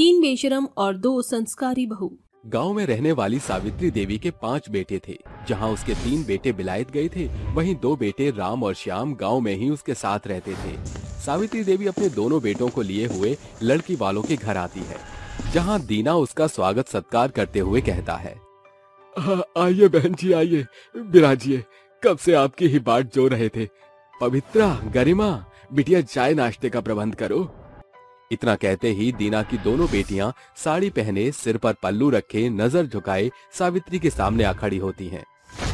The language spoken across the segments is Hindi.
तीन बेशरम और दो संस्कारी बहू। गांव में रहने वाली सावित्री देवी के 5 बेटे थे। जहां उसके 3 बेटे बिलायत गए थे, वहीं 2 बेटे राम और श्याम गांव में ही उसके साथ रहते थे। सावित्री देवी अपने दोनों बेटों को लिए हुए लड़की वालों के घर आती है, जहां दीना उसका स्वागत सत्कार करते हुए कहता है, आइए बहन जी, आइए, बिराजिए। कब से आपकी ही बाट जो रहे थे। पवित्रा, गरिमा, बिटिया चाय नाश्ते का प्रबंध करो। इतना कहते ही दीना की दोनों बेटियां साड़ी पहने, सिर पर पल्लू रखे, नजर झुकाए सावित्री के सामने आ खड़ी होती हैं।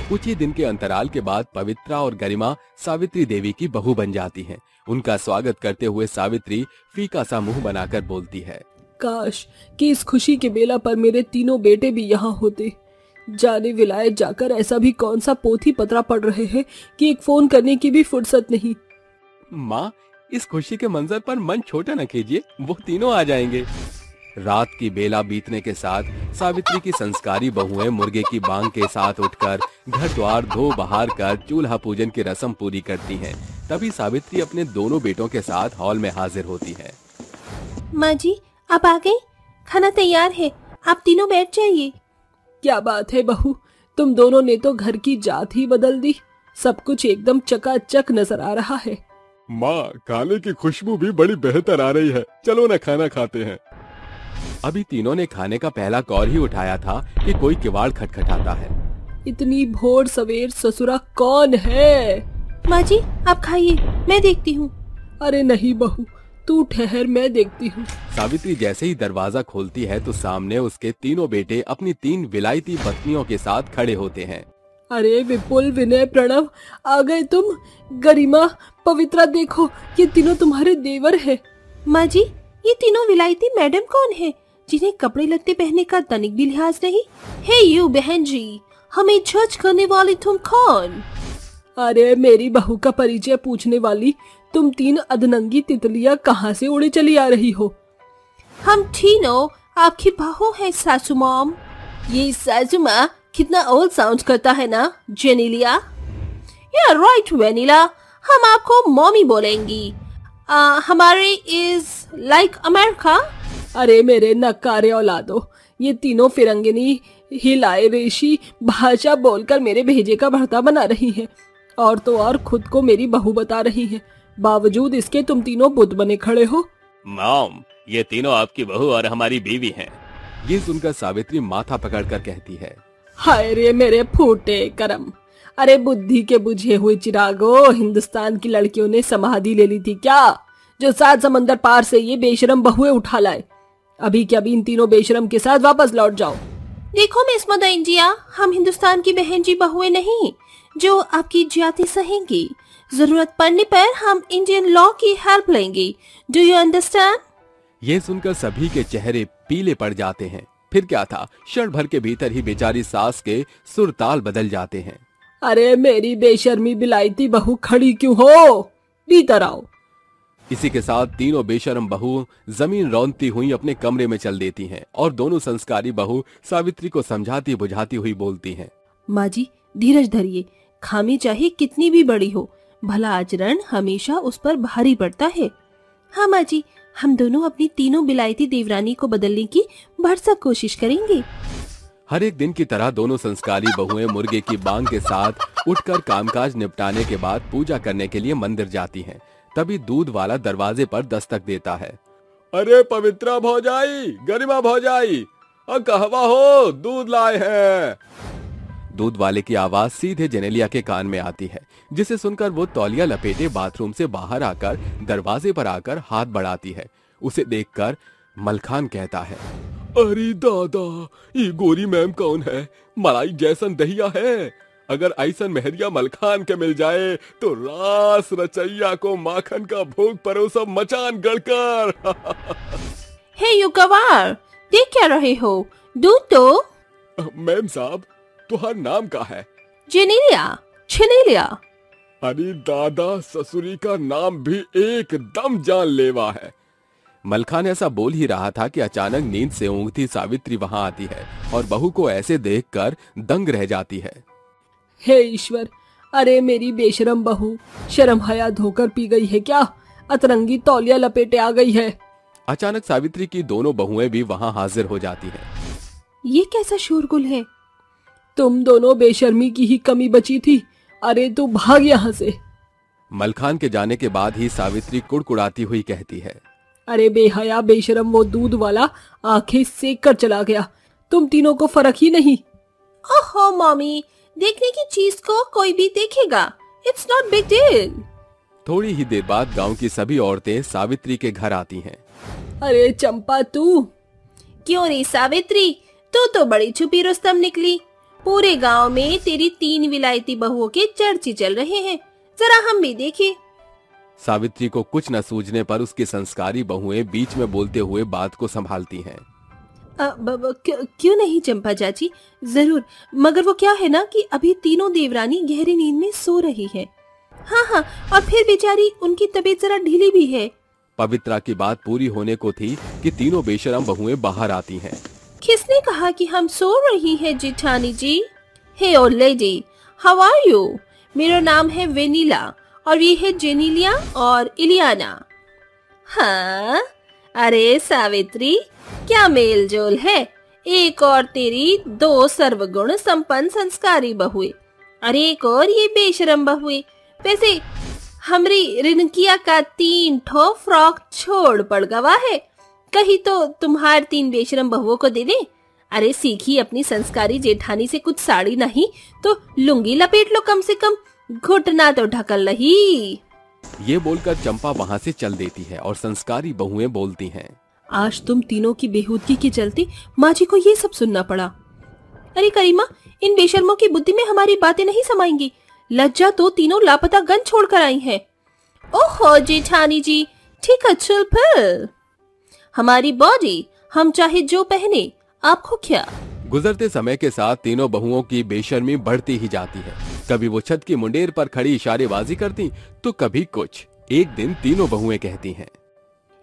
कुछ ही दिन के अंतराल के बाद पवित्रा और गरिमा सावित्री देवी की बहू बन जाती हैं। उनका स्वागत करते हुए सावित्री फीका सा मुंह बनाकर बोलती है, काश कि इस खुशी के बेला पर मेरे तीनों बेटे भी यहाँ होते। जाने विलायत जाकर ऐसा भी कौन सा पोथी पतरा पढ़ रहे हैं कि एक फोन करने की भी फुर्सत नहीं। माँ, इस खुशी के मंजर पर मन छोटा न कीजिए, वो तीनों आ जाएंगे। रात की बेला बीतने के साथ सावित्री की संस्कारी बहुएं मुर्गे की बांग के साथ उठकर घर द्वार धो बहार कर चूल्हा पूजन की रस्म पूरी करती हैं। तभी सावित्री अपने दोनों बेटों के साथ हॉल में हाजिर होती है। माँ जी, आप आ गई? खाना तैयार है, आप तीनों बैठ जाइए। क्या बात है बहू, तुम दोनों ने तो घर की जात ही बदल दी। सब कुछ एकदम चकाचक नजर आ रहा है। माँ, खाने की खुशबू भी बड़ी बेहतर आ रही है। चलो ना खाना खाते हैं। अभी तीनों ने खाने का पहला कौर ही उठाया था कि कोई किवाड़ खटखटाता है। इतनी भोर सवेर ससुरा कौन है? माँ जी, आप खाइए, मैं देखती हूँ। अरे नहीं बहू, तू ठहर, मैं देखती हूँ। सावित्री जैसे ही दरवाजा खोलती है तो सामने उसके तीनों बेटे अपनी 3 विलायती पत्नियों के साथ खड़े होते हैं। अरे विपुल, विनय, प्रणव, आ गए तुम? गरिमा, पवित्रा, देखो ये तीनों तुम्हारे देवर हैं। माँ जी, ये तीनों विलायती मैडम कौन है जिन्हें कपड़े लत्ते पहनने का तनिक भी लिहाज नहीं? हे यू बहन जी, हमें जज करने वाली तुम कौन? अरे मेरी बहू का परिचय पूछने वाली तुम 3 अधनंगी तितलियां कहाँ से उड़े चली आ रही हो? हम तीनों आपकी बहू है सासू मॉम। ये सासू माँ कितना ओल्ड साउंड करता है ना, जेनेलिया? या राइट वेनिला, हम आपको मॉमी बोलेंगी। हमारे इज लाइक अमेरिका। अरे मेरे नकारे औलादो, ये तीनों फिरंगिनी हिलाए रेशी भाषा बोलकर मेरे भेजे का भरता बना रही है, और तो और खुद को मेरी बहू बता रही है। बावजूद इसके तुम तीनों बुत बने खड़े हो। मॉम, ये तीनों आपकी बहू और हमारी बीवी हैं। ये सुनकर सावित्री माथा पकड़कर कहती है, हाय रे मेरे फूटे करम। अरे बुद्धि के बुझे हुए चिरागो, हिंदुस्तान की लड़कियों ने समाधि ले ली थी क्या, जो 7 समंदर पार से ये बेशरम बहुएं उठा लाए? अभी क्या अभी इन तीनों बेशरम के साथ वापस लौट जाओ। देखो मिस मदर इंडिया, हम हिंदुस्तान की बहन जी बहुएं नहीं जो आपकी ज्यादती सहेंगी। जरूरत पड़ने पर हम इंडियन लॉ की हेल्प लेंगे। Do you understand? ये सुनकर सभी के चेहरे पीले पड़ जाते हैं। फिर क्या था, क्षण भर के भीतर ही बेचारी सास के सुरताल बदल जाते हैं। अरे मेरी बेशर्मी बिलायती बहू खड़ी क्यों हो? भीतर आओ। इसी के साथ तीनों बेशर्म बहू जमीन रौंदती हुई अपने कमरे में चल देती हैं और दोनों संस्कारी बहू सावित्री को समझाती बुझाती हुई बोलती हैं, माँ जी धीरज धरिए, खामी चाहे कितनी भी बड़ी हो, भला आचरण हमेशा उस पर भारी पड़ता है। हाँ माँ जी, हम दोनों अपनी तीनों बिलायती देवरानी को बदलने की भरसक कोशिश करेंगे। हर एक दिन की तरह दोनों संस्कारी बहुएं मुर्गे की बांग के साथ उठकर कामकाज निपटाने के बाद पूजा करने के लिए मंदिर जाती हैं। तभी दूध वाला दरवाजे पर दस्तक देता है। अरे पवित्रा भौजाई, गरिमा भौजाई, कहवा हो, दूध लाए हैं। दूध वाले की आवाज सीधे जेनेलिया के कान में आती है, जिसे सुनकर वो तौलिया लपेटे बाथरूम से बाहर आकर दरवाजे पर आकर हाथ बढ़ाती है। उसे देखकर मलखान कहता है, अरे दादा, ये गोरी मैम कौन है? मलाई जैसन दहिया है। अगर ऐसन मेहरिया मलखान के मिल जाए तो रास रचैया को माखन का भोग परोसा मचान गड़कर। हे यू गवार, देख क्या रहे हो? दूध तो। मैम साहब, तुम्हारा नाम क्या है? जेनेलिया, छिनेलिया। अरे दादा, ससुरी का नाम भी एकदम जानलेवा है। मलखान ऐसा बोल ही रहा था कि अचानक नींद से ऊँघती सावित्री वहां आती है और बहू को ऐसे देखकर दंग रह जाती है। हे ईश्वर, अरे मेरी बेशरम बहू शर्म हया धोकर पी गई है क्या? अतरंगी तौलिया लपेटे आ गई है। अचानक सावित्री की दोनों बहुएं भी वहां हाजिर हो जाती हैं। ये कैसा शोरगुल है? तुम दोनों बेशर्मी की ही कमी बची थी। अरे तू भाग यहाँ से। मलखान के जाने के बाद ही सावित्री कुड़कुड़ाती हुई कहती है, अरे बेहया बेशरम, वो दूध वाला आंखें सेक कर चला गया। तुम तीनों को फर्क ही नहीं। ओहो मम्मी, देखने की चीज को कोई भी देखेगा, इट्स नॉट बिग डील। थोड़ी ही देर बाद गांव की सभी औरतें सावित्री के घर आती हैं। अरे चंपा तू। क्यों रे सावित्री, तू तो बड़ी छुपी रुस्तम निकली। पूरे गांव में तेरी 3 विलायती बहुओं के चर्चे चल रहे हैं, जरा हम भी देखें। सावित्री को कुछ न सूझने पर उसकी संस्कारी बहुएं बीच में बोलते हुए बात को संभालती हैं। क्यों नहीं चंपा चाची, जरूर, मगर वो क्या है ना कि अभी तीनों देवरानी गहरी नींद में सो रही हैं। हाँ, और फिर बेचारी उनकी तबीयत जरा ढीली भी है। पवित्रा की बात पूरी होने को थी कि तीनों बेशरम बहुएं बाहर आती हैं। किसने कहा कि हम सो रही हैं जेठानी ji? Hey old lady, how are you? मेरा नाम है वेनिला और ये है जेनिलिया और इलियाना। हाँ, अरे सावित्री, क्या मेल जोल है। एक और तेरी 2 सर्वगुण संपन्न संस्कारी बहुए और एक और ये बेशरम बहुए। वैसे हमरी रिनकिया का 3 ठो फ्रॉक छोड़ पड़ गवा है, कहीं तो तुम्हार 3 बेशरम बहुओं को दे दे। अरे सीखी अपनी संस्कारी जेठानी से कुछ साड़ी नहीं तो लुंगी लपेट लो, कम से कम घुटना तो ढकल रही। ये बोलकर चंपा वहाँ से चल देती है और संस्कारी बहुएं बोलती हैं, आज तुम तीनों की बेहूदगी के चलते माँ जी को ये सब सुनना पड़ा। अरे करीमा, इन बेशर्मों की बुद्धि में हमारी बातें नहीं समाएंगी। लज्जा तो तीनों लापता गन छोड़कर आई हैं। ओहो जेठानी जी, ठीक है, चल फिर। हमारी बॉडी, हम चाहे जो पहने, आपको क्या। गुजरते समय के साथ तीनों बहुओं की बेशर्मी बढ़ती ही जाती है। कभी वो छत की मुंडेर पर खड़ी इशारेबाजी करती तो कभी कुछ। एक दिन तीनों बहुएं कहती हैं,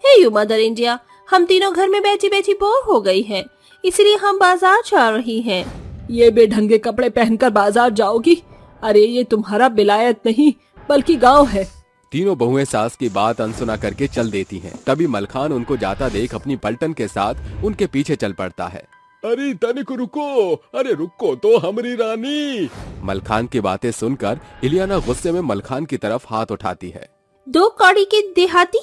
हे यू मदर इंडिया, हम तीनों घर में बैठी बैठी बोर हो गई हैं, इसलिए हम बाजार जा रही हैं। ये बेढंगे कपड़े पहनकर बाजार जाओगी? अरे ये तुम्हारा विलायत नहीं बल्कि गांव है। तीनों बहुएं सास की बात अनसुना करके चल देती हैं। तभी मलखान उनको जाता देख अपनी पलटन के साथ उनके पीछे चल पड़ता है। अरे तनिक रुको, अरे रुको तो हमारी रानी। मलखान की बातें सुनकर इलियाना गुस्से में मलखान की तरफ हाथ उठाती है। 2 कौड़ी के देहाती।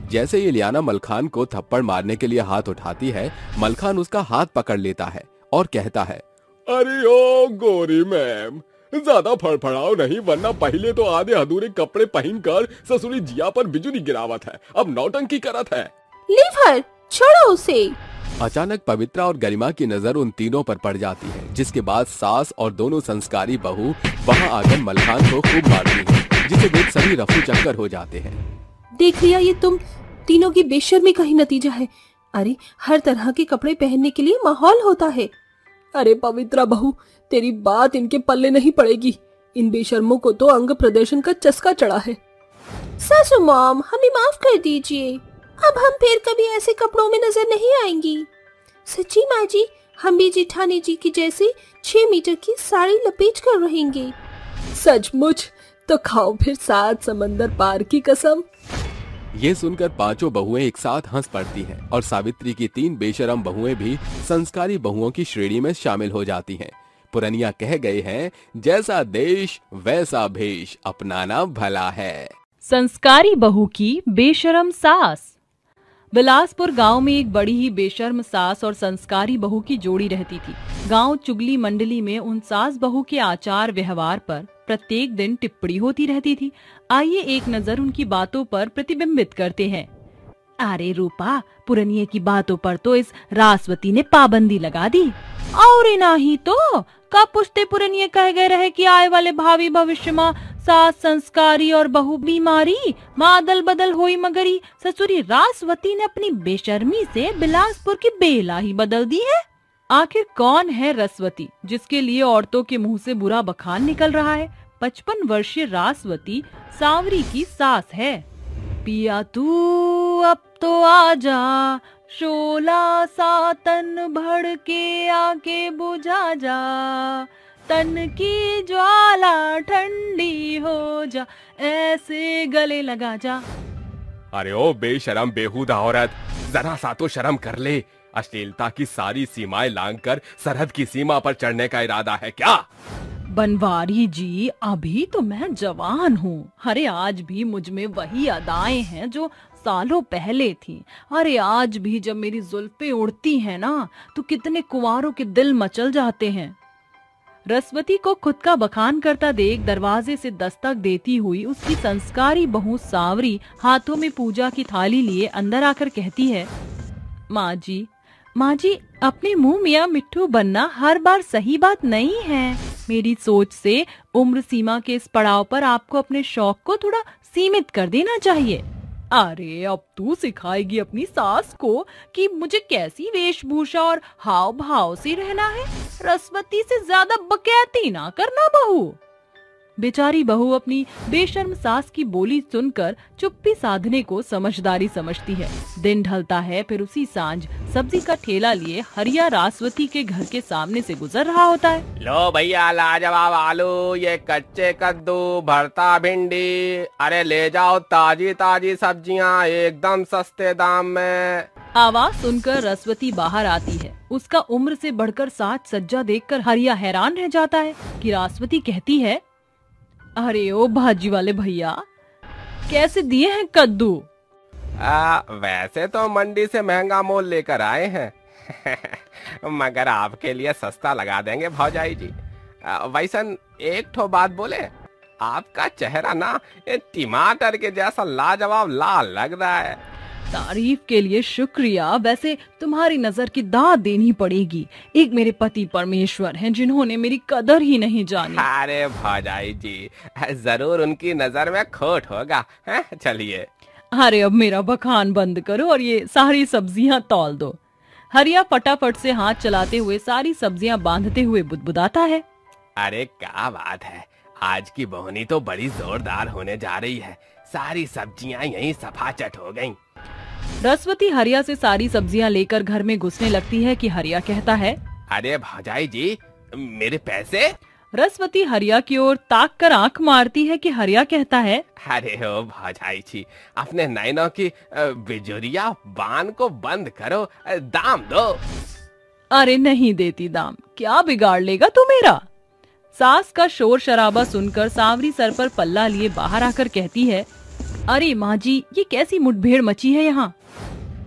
जैसे ही इलियाना मलखान को थप्पड़ मारने के लिए हाथ उठाती है, मलखान उसका हाथ पकड़ लेता है और कहता है, अरे ओ गोरी मैम, ज्यादा फड़फड़ाओ नहीं, वरना पहले तो आधे अधूरे कपड़े पहनकर ससुरी जिया पर बिजुली गिरावत है, अब नौटंकी करत है। लीव हर, छोड़ो उसे। अचानक पवित्रा और गरिमा की नजर उन तीनों पर पड़ जाती है, जिसके बाद सास और दोनों संस्कारी बहू वहां आकर मलखान को खूब मारती हैं, जिसे देख सभी रफू चक्कर हो जाते हैं। देख लिया, ये तुम तीनों की बेशर्मी का ही नतीजा है। अरे हर तरह के कपड़े पहनने के लिए माहौल होता है। अरे पवित्रा बहू, तेरी बात इनके पल्ले नहीं पड़ेगी। इन बेशर्मों को तो अंग प्रदर्शन का चस्का चढ़ा है। सासू मॉम, हमें माफ कर दीजिए, अब हम फिर कभी ऐसे कपड़ों में नजर नहीं आएंगी। सच्ची माँ जी, हम भी जेठानी जी की जैसे 6 मीटर की साड़ी लपेट कर रहेंगे। सचमुच? तो खाओ फिर 7 समंदर पार की कसम। ये सुनकर पांचों बहुएं एक साथ हंस पड़ती हैं और सावित्री की 3 बेशरम बहुएं भी संस्कारी बहुओं की श्रेणी में शामिल हो जाती हैं। पुरनिया कह गए हैं, जैसा देश वैसा भेष, अपनाना भला है। संस्कारी बहू की बेशरम सास। बिलासपुर गांव में एक बड़ी ही बेशर्म सास और संस्कारी बहू की जोड़ी रहती थी। गांव चुगली मंडली में उन सास बहू के आचार व्यवहार पर प्रत्येक दिन टिप्पणी होती रहती थी। आइए एक नजर उनकी बातों पर प्रतिबिंबित करते हैं। अरे रूपा, पुरनिये की बातों पर तो इस रासवती ने पाबंदी लगा दी, और नहीं तो कब पुछते पुरनिये कह गए रहे कि आए वाले भावी भविष्य में सास संस्कारी और बहू बीमारी मादल बदल होई, मगरी ससुरी रासवती ने अपनी बेशर्मी से बिलासपुर की बेला ही बदल दी है। आखिर कौन है रसवती, जिसके लिए औरतों के मुंह से बुरा बखान निकल रहा है? 55 वर्षीय रासवती सांवरी की सास है। पिया तू अब तो आजा, शोला सा तन भड़ के आके बुझा जा, तन की ज्वाला ठंडी हो जा, ऐसे गले लगा जा। अरे ओ बेशरम बेहुदा औरत, जरा सा तो शर्म कर ले। अश्लीलता की सारी सीमाएं लांघकर सरहद की सीमा पर चढ़ने का इरादा है क्या? बनवारी जी, अभी तो मैं जवान हूँ। अरे आज भी मुझ में वही अदाएं हैं जो सालों पहले थी। अरे आज भी जब मेरी जुल्फें उड़ती हैं ना, तो कितने कुंवारों के दिल मचल जाते हैं। रसवती को खुद का बखान करता देख दरवाजे से दस्तक देती हुई उसकी संस्कारी बहू सावरी हाथों में पूजा की थाली लिए अंदर आकर कहती है, माँ जी, अपने मुंह मियाँ मिट्ठू बनना हर बार सही बात नहीं है। मेरी सोच से उम्र सीमा के इस पड़ाव पर आपको अपने शौक को थोड़ा सीमित कर देना चाहिए। अरे अब तू सिखाएगी अपनी सास को कि मुझे कैसी वेशभूषा और हाव भाव से रहना है। रसवती से ज्यादा बकैती ना करना बहू। बेचारी बहू अपनी बेशर्म सास की बोली सुनकर चुप्पी साधने को समझदारी समझती है। दिन ढलता है, फिर उसी सांझ सब्जी का ठेला लिए हरिया रासवती के घर के सामने से गुजर रहा होता है। लो भैया, लाजवाब आलू, ये कच्चे कद्दू, भरता भिंडी, अरे ले जाओ ताजी ताजी सब्जियां एकदम सस्ते दाम में। आवाज सुनकर रसवती बाहर आती है। उसका उम्र से बढ़कर साज सज्जा देखकर हरिया हैरान रह जाता है कि रासवती कहती है, अरे ओ भाजी वाले भैया, कैसे दिए हैं कद्दू? वैसे तो मंडी से महंगा मोल लेकर आए हैं मगर आपके लिए सस्ता लगा देंगे भौजाई जी। वैसन एक ठो बात बोले, आपका चेहरा ना टमाटर के जैसा लाजवाब लाल लग रहा है। तारीफ के लिए शुक्रिया। वैसे तुम्हारी नजर की दाद देनी पड़ेगी। एक मेरे पति परमेश्वर हैं जिन्होंने मेरी कदर ही नहीं जानी। अरे भौजाई जी, जरूर उनकी नजर में खोट होगा। चलिए। अरे अब मेरा बखान बंद करो और ये सारी सब्जियां तौल दो। हरिया फटाफट से हाथ चलाते हुए सारी सब्जियां बांधते हुए बुदबुदाता है, अरे क्या बात है, आज की बोहनी तो बड़ी जोरदार होने जा रही है। सारी सब्जियां यहीं सफाचट हो गईं। रसवती हरिया से सारी सब्जियां लेकर घर में घुसने लगती है कि हरिया कहता है, अरे भौजाई जी, मेरे पैसे? रसवती हरिया की ओर ताक कर आंख मारती है कि हरिया कहता है, अरे ओ भौजाई जी, अपने नैनों की बिजुरिया बान को बंद करो, दाम दो। अरे नहीं देती दाम, क्या बिगाड़ लेगा तू मेरा? सास का शोर शराबा सुनकर सावरी सर पर पल्ला लिए बाहर आकर कहती है, अरे माँ जी, ये कैसी मुठभेड़ मची है यहाँ?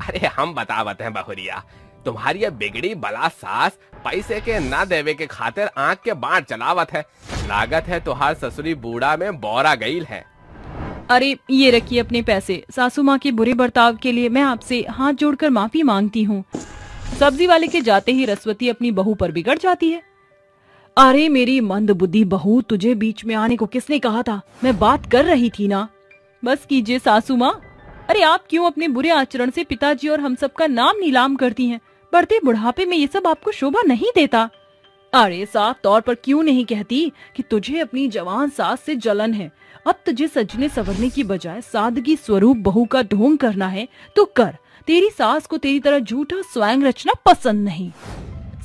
अरे हम बतावत हैं बहुरिया, तुम्हारी ये बिगड़ी बला सास पैसे के ना देवे के खातिर आंख के बाढ़ चलावत है। लागत है तुहार ससुरी बूढ़ा में बोरा गईल है। अरे ये रखिए अपने पैसे। सासू माँ के बुरे बर्ताव के लिए मैं आपसे हाथ जोड़कर माफी मांगती हूँ। सब्जी वाले के जाते ही रसवती अपनी बहू पर बिगड़ जाती है। अरे मेरी मंद बुद्धि बहू, तुझे बीच में आने को किसने कहा था? मैं बात कर रही थी ना। बस कीजिए सासू माँ। अरे आप क्यों अपने बुरे आचरण से पिताजी और हम सब का नाम नीलाम करती हैं? बढ़ते बुढ़ापे में ये सब आपको शोभा नहीं देता। अरे साफ तौर पर क्यों नहीं कहती कि तुझे अपनी जवान सास से जलन है? अब तुझे सजने संवरने की बजाय सादगी स्वरूप बहू का ढोंग करना है तो कर। तेरी सास को तेरी तरह झूठा स्वयं रचना पसंद नहीं।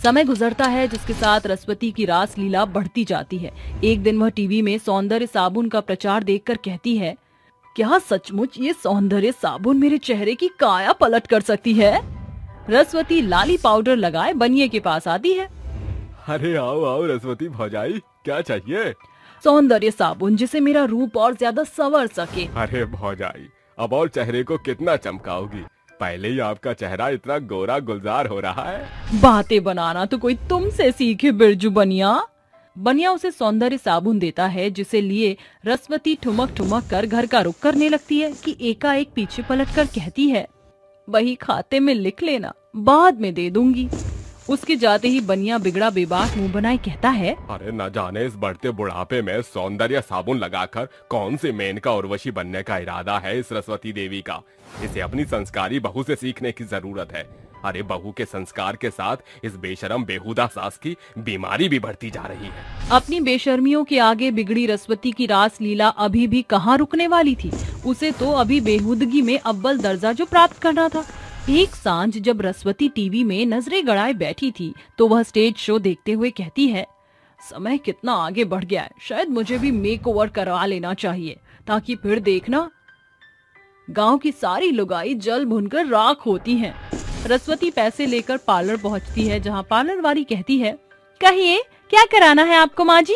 समय गुजरता है जिसके साथ रसवती की रास लीला बढ़ती जाती है। एक दिन वह टीवी में सौंदर्य साबुन का प्रचार देखकर कहती है, क्या सचमुच ये सौंदर्य साबुन मेरे चेहरे की काया पलट कर सकती है? रसवती लाली पाउडर लगाए बनिए के पास आती है। अरे आओ आओ रसवती भौजाई, क्या चाहिए? सौंदर्य साबुन जिसे मेरा रूप और ज्यादा संवर सके। अरे भौजाई, अब और चेहरे को कितना चमकाओगी? पहले ही आपका चेहरा इतना गोरा गुलजार हो रहा है। बातें बनाना तो कोई तुमसे सीखे बिरजू बनिया। बनिया उसे सौंदर्य साबुन देता है, जिसे लिए रसवती ठुमक ठुमक कर घर का रुख करने लगती है कि एकाएक पीछे पलटकर कहती है, वही खाते में लिख लेना, बाद में दे दूंगी। उसके जाते ही बनिया बिगड़ा बेबाक मुंह बनाए कहता है, अरे न जाने इस बढ़ते बुढ़ापे में सौंदर्य साबुन लगाकर कौन सी मेनका उर्वशी बनने का इरादा है इस रसवती देवी का। इसे अपनी संस्कारी बहू से सीखने की जरूरत है। अरे बहू के संस्कार के साथ इस बेशरम बेहुदा सास की बीमारी भी बढ़ती जा रही है। अपनी बेशर्मियों के आगे बिगड़ी रसवती की रास लीला अभी भी कहाँ रुकने वाली थी। उसे तो अभी बेहुदगी में अव्वल दर्जा जो प्राप्त करना था। एक सांझ जब रसवती टीवी में नजरें गड़ाए बैठी थी तो वह स्टेज शो देखते हुए कहती है, समय कितना आगे बढ़ गया है, शायद मुझे भी मेकओवर करवा लेना चाहिए, ताकि फिर देखना गांव की सारी लुगाई जल भुनकर राख होती हैं। रसवती पैसे लेकर पार्लर पहुंचती है, जहां पार्लर वाली कहती है, कहिए क्या कराना है आपको माँ जी?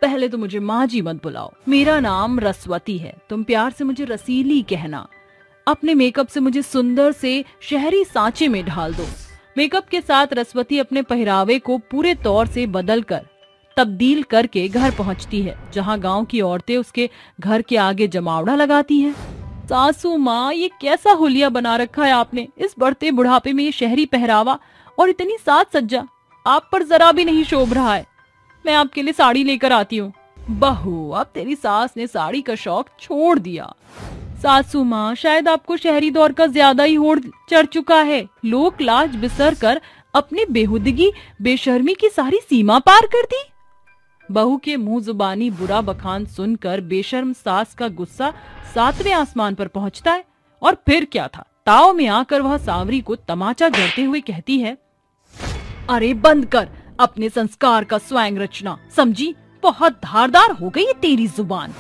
पहले तो मुझे माँ जी मत बुलाओ, मेरा नाम रसवती है, तुम प्यार से मुझे रसीली कहना। अपने मेकअप से मुझे सुंदर से शहरी सांचे में ढाल दो। मेकअप के साथ रसवती अपने पहरावे को पूरे तौर से बदलकर तब्दील करके घर पहुंचती है, जहां गांव की औरतें उसके घर के आगे जमावड़ा लगाती हैं। सासू माँ, ये कैसा हुलिया बना रखा है आपने? इस बढ़ते बुढ़ापे में ये शहरी पहरावा और इतनी साज सज्जा आप पर जरा भी नहीं शोभ रहा है। मैं आपके लिए साड़ी लेकर आती हूँ। बहू, अब तेरी सास ने साड़ी का शौक छोड़ दिया। सासू माँ, शायद आपको शहरी दौर का ज्यादा ही होड़ चढ़ चुका है। लोक लाज बिसर कर अपनी बेहुदगी बेशर्मी की सारी सीमा पार कर दी। बहू के मुंह जुबानी बुरा बखान सुनकर बेशर्म सास का गुस्सा 7वें आसमान पर पहुंचता है। और फिर क्या था, ताव में आकर वह सांवरी को तमाचा जड़ते हुए कहती है, अरे बंद कर अपने संस्कार का स्वैंग रचना, समझी? बहुत धारदार हो गई है तेरी जुबान।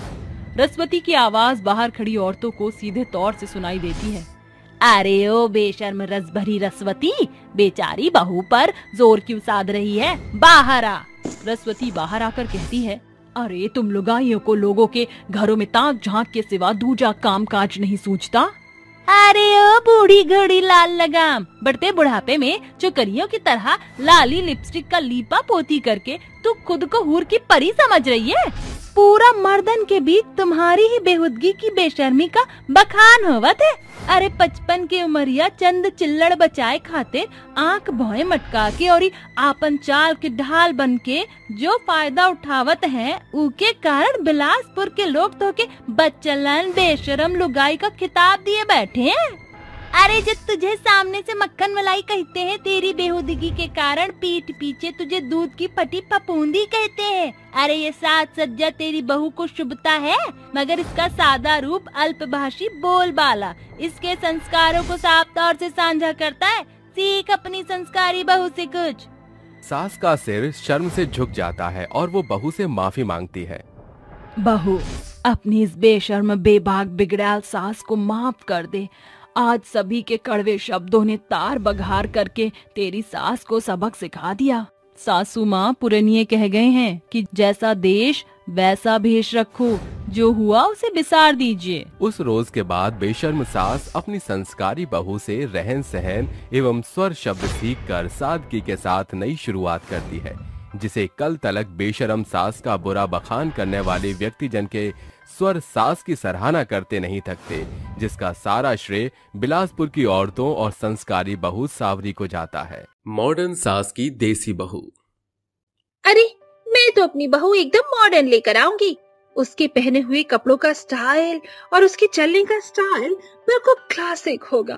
रसवती की आवाज बाहर खड़ी औरतों को सीधे तौर से सुनाई देती है। अरे ओ बेशर्म रसभरी रसवती, बेचारी बहू पर जोर क्यों साध रही है? बाहर आ। रसवती बाहर आकर कहती है, अरे तुम लुगाइयों को लोगों के घरों में ताक झांक के सिवा दूजा काम काज नहीं सूझता? अरे ओ बूढ़ी घड़ी लाल लगाम, बढ़ते बुढ़ापे में चुकरियों की तरह लाली लिपस्टिक का लीपा पोती करके तू खुद को हूर की परी समझ रही है? पूरा मर्दन के बीच तुम्हारी ही बेहुदगी की बेशर्मी का बखान होवत है। अरे 55 की उमरिया चंद चिल्लड़ बचाए खातिर आंख भौए मटका के और आपन चाल के ढाल बन के जो फायदा उठावत हैं, उके कारण बिलासपुर के लोग तो के बच्चलन बेशरम लुगाई का खिताब दिए बैठे हैं। अरे जब तुझे सामने से मक्खन मलाई कहते हैं, तेरी बेहुदगी के कारण पीठ पीछे तुझे दूध की फटी फपूंदी कहते हैं। अरे ये साज सज्जा तेरी बहू को शुभता है, मगर इसका सादा रूप अल्पभाषी बोलबाला इसके संस्कारों को साफ तौर से साझा करता है। सीख अपनी संस्कारी बहू से कुछ। सास का सिर शर्म से झुक जाता है और वो बहू से माफी मांगती है। बहू, अपनी इस बेशर्म बेबाक बिगड़ैल सास को माफ कर दे। आज सभी के कड़वे शब्दों ने तार बघार करके तेरी सास को सबक सिखा दिया। सासू माँ पुरनिये कह गए हैं कि जैसा देश वैसा भेष रखो, जो हुआ उसे बिसार दीजिए। उस रोज के बाद बेशर्म सास अपनी संस्कारी बहू से रहन सहन एवं स्वर शब्द सीखकर सादगी के साथ नई शुरुआत करती है, जिसे कल तलक बेशर्म सास का बुरा बखान करने वाले व्यक्ति जन के स्वर सास की सराहना करते नहीं थकते, जिसका सारा श्रेय बिलासपुर की औरतों और संस्कारी बहू सावरी को जाता है। मॉडर्न सास की देसी बहू। अरे मैं तो अपनी बहू एकदम मॉडर्न लेकर आऊंगी। उसके पहने हुए कपड़ों का स्टाइल और उसके चलने का स्टाइल बिल्कुल क्लासिक होगा।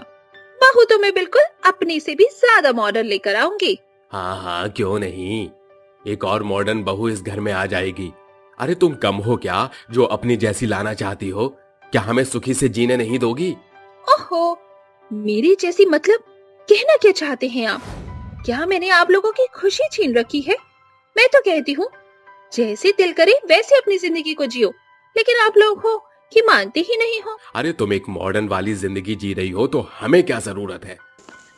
बहू तो मैं बिल्कुल अपनी से भी ज्यादा मॉडर्न लेकर आऊंगी। हाँ हाँ, क्यों नहीं, एक और मॉडर्न बहू इस घर में आ जाएगी। अरे तुम कम हो क्या जो अपनी जैसी लाना चाहती हो? क्या हमें सुखी से जीने नहीं दोगी? ओहो, मेरी जैसी मतलब कहना क्या चाहते हैं आप? क्या मैंने आप लोगों की खुशी छीन रखी है? मैं तो कहती हूँ जैसे दिल करे वैसे अपनी जिंदगी को जियो, लेकिन आप लोग हो कि मानते ही नहीं हो। अरे तुम एक मॉडर्न वाली जिंदगी जी रही हो तो हमें क्या जरूरत है?